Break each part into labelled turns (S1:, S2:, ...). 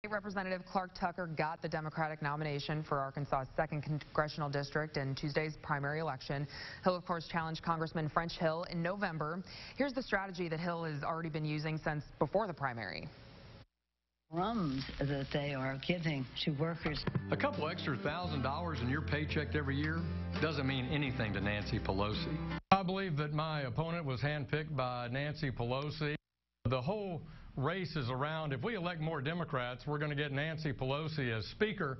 S1: State Representative Clark Tucker got the Democratic nomination for Arkansas's 2nd Congressional District in Tuesday's primary election. He'll, of course, challenge Congressman French Hill in November. Here's the strategy that Hill has already been using since before the primary.
S2: Crumbs that they are giving to workers.
S3: A couple extra $1,000 in your paycheck every year doesn't mean anything to Nancy Pelosi. I believe that my opponent was handpicked by Nancy Pelosi. The whole race is around, if we elect more Democrats, we're going to get Nancy Pelosi as Speaker.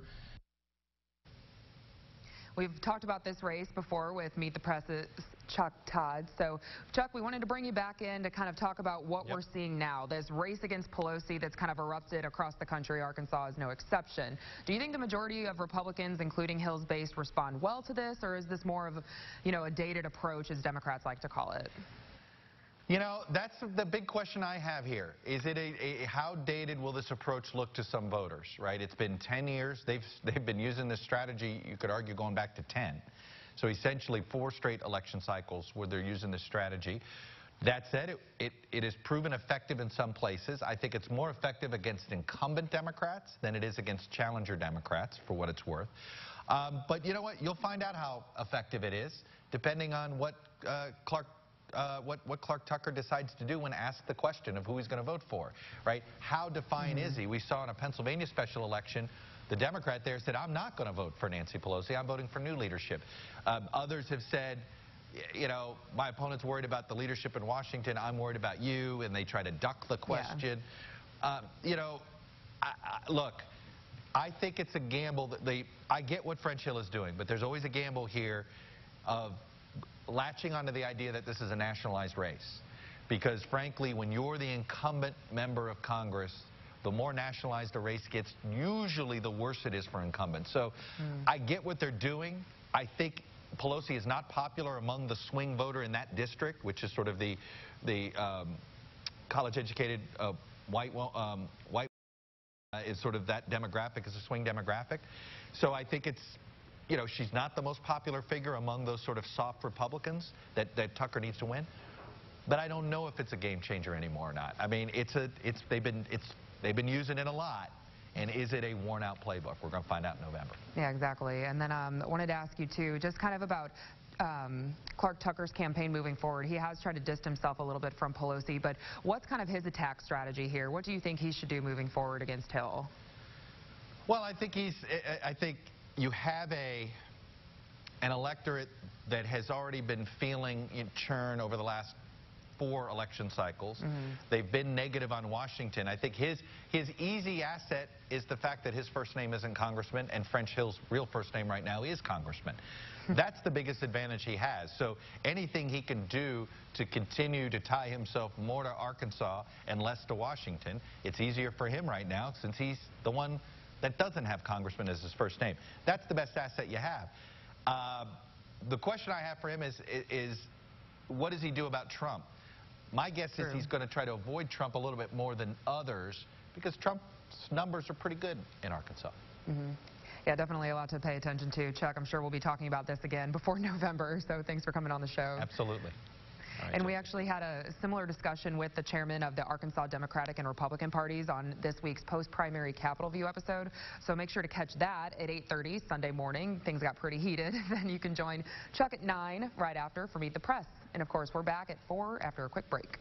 S1: We've talked about this race before with Meet the Press's Chuck Todd. So, Chuck, we wanted to bring you back in to kind of talk about what we're seeing now. This race against Pelosi that's kind of erupted across the country. Arkansas is no exception. Do you think the majority of Republicans, including Hill's base, respond well to this, or is this more of, a dated approach, as Democrats like to call it?
S4: That's the big question I have here. Is it how dated will this approach look to some voters, right? It's been 10 years. They've been using this strategy, you could argue, going back to 10. So essentially 4 straight election cycles where they're using this strategy. That said, it has proven effective in some places. I think it's more effective against incumbent Democrats than it is against challenger Democrats, for what it's worth. But you know what? You'll find out how effective it is, depending on what Clark Tucker decides to do when asked the question of who he's going to vote for, right? How defiant is he? We saw in a Pennsylvania special election, the Democrat there said, I'm not going to vote for Nancy Pelosi. I'm voting for new leadership. Others have said, my opponent's worried about the leadership in Washington. I'm worried about you. And they try to duck the question. Look, I think it's a gamble that I get what French Hill is doing, but there's always a gamble here of latching onto the idea that this is a nationalized race. Because frankly, when you're the incumbent member of Congress, the more nationalized a race gets, usually the worse it is for incumbents. So I get what they're doing. I think Pelosi is not popular among the swing voter in that district, which is sort of the college-educated white is sort of that demographic, is a swing demographic. So I think it's, she's not the most popular figure among those sort of soft Republicans that Tucker needs to win. But I don't know if it's a game changer anymore or not. I mean, they've been using it a lot. And is it a worn-out playbook? We're going to find out in November.
S1: Yeah, exactly. And then I wanted to ask you, too, just kind of about Clark Tucker's campaign moving forward. He has tried to distance himself a little bit from Pelosi, but what's kind of his attack strategy here? What do you think he should do moving forward against Hill?
S4: Well, I think you have an electorate that has already been feeling churn over the last 4 election cycles. They've been negative on Washington. I think his easy asset is the fact that his first name isn't Congressman, and French Hill's real first name right now is Congressman. That's the biggest advantage he has. So anything he can do to continue to tie himself more to Arkansas and less to Washington, it's easier for him right now since he's the one that doesn't have Congressman as his first name. That's the best asset you have. The question I have for him is what does he do about Trump? My guess is he's going to try to avoid Trump a little bit more than others because Trump's numbers are pretty good in Arkansas.
S1: Yeah, definitely a lot to pay attention to. Chuck, I'm sure we'll be talking about this again before November, so thanks for coming on the show.
S4: Absolutely. Right,
S1: and we actually had a similar discussion with the chairman of the Arkansas Democratic and Republican parties on this week's post-primary Capitol View episode. So make sure to catch that at 8:30 Sunday morning. Things got pretty heated. Then you can join Chuck at 9 right after for Meet the Press. And of course, we're back at 4 after a quick break.